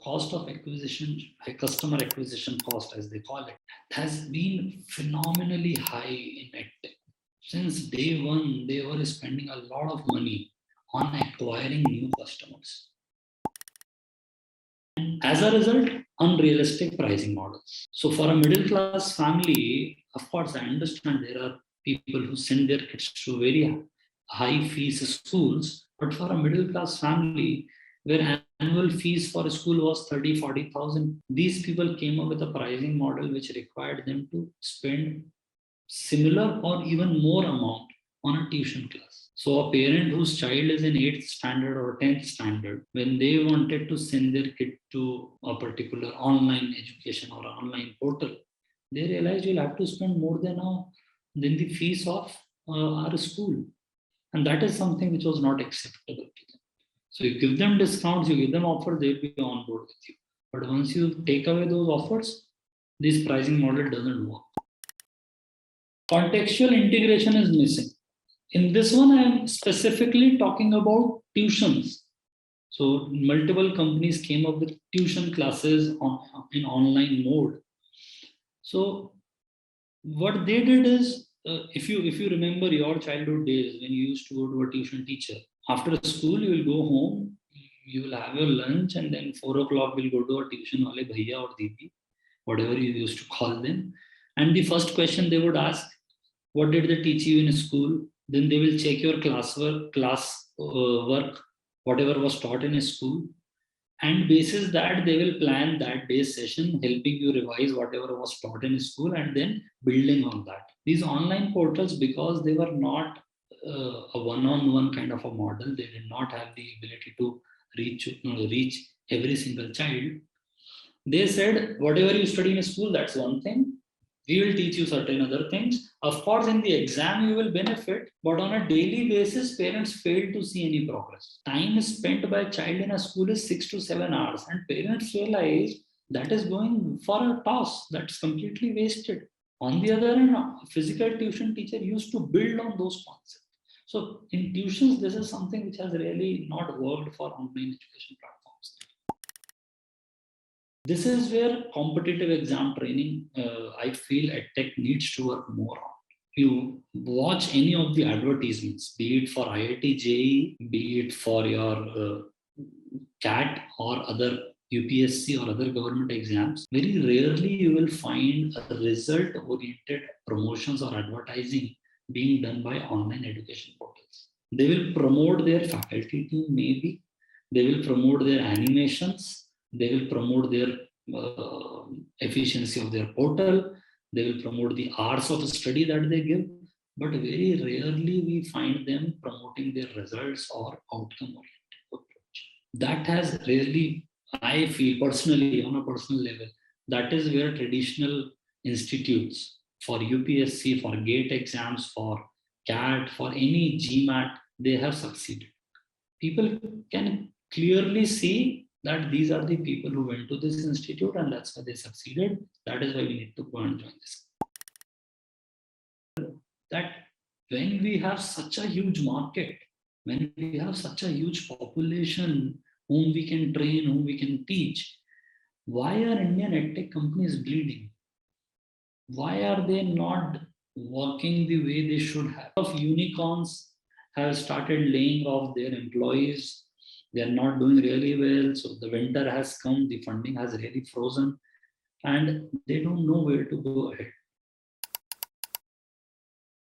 cost of acquisition, customer acquisition cost, as they call it, has been phenomenally high in EdTech. Since day one, they were spending a lot of money on acquiring new customers. And as a result, unrealistic pricing models. So for a middle class family, of course, I understand there are people who send their kids to very high fees schools, but for a middle class family, where annual fees for a school was 30, 40,000, these people came up with a pricing model which required them to spend similar or even more amount on a tuition class. So a parent whose child is in 8th standard or 10th standard, when they wanted to send their kid to a particular online education or online portal, they realized you'll have to spend more than the fees of our school. And that is something which was not acceptable to them. So you give them discounts, you give them offers, they'll be on board with you. But once you take away those offers, this pricing model doesn't work. Contextual integration is missing. In this one, I am specifically talking about tuitions. So multiple companies came up with tuition classes in online mode. So what they did is, if you remember your childhood days when you used to go to a tuition teacher, after school you will go home, you will have your lunch, and then 4 o'clock we'll go to a tuition wale bhaiya or didi, whatever you used to call them. And the first question they would ask, what did they teach you in school? Then they will check your class work, whatever was taught in school. And basis that, they will plan that day's session, helping you revise whatever was taught in school and then building on that. These online portals, because they were not a one-on-one kind of a model, they did not have the ability to reach every single child. They said, whatever you study in school, that's one thing. We will teach you certain other things. Of course, in the exam, you will benefit, but on a daily basis, parents fail to see any progress. Time spent by a child in a school is 6 to 7 hours, and parents realize that is going for a toss. That's completely wasted. On the other hand, a physical tuition teacher used to build on those concepts. So in tuitions, this is something which has really not worked for online education platforms. This is where competitive exam training, I feel EdTech needs to work more on. You watch any of the advertisements, be it for IIT JEE, be it for your CAT or other UPSC or other government exams, very rarely you will find a result-oriented promotions or advertising being done by online education portals. They will promote their faculty team, maybe. They will promote their animations. They will promote their efficiency of their portal. They will promote the hours of study that they give. But very rarely we find them promoting their results or outcome-oriented approach. That has really, I feel personally, on a personal level, that is where traditional institutes for UPSC, for GATE exams, for CAT, for any GMAT, they have succeeded. People can clearly see that these are the people who went to this institute and that's why they succeeded. That is why we need to go and join this. That when we have such a huge market, when we have such a huge population whom we can train, whom we can teach, why are Indian EdTech companies bleeding? Why are they not working the way they should have? Of unicorns have started laying off their employees. They are not doing really well. So the winter has come, the funding has really frozen, and they don't know where to go ahead.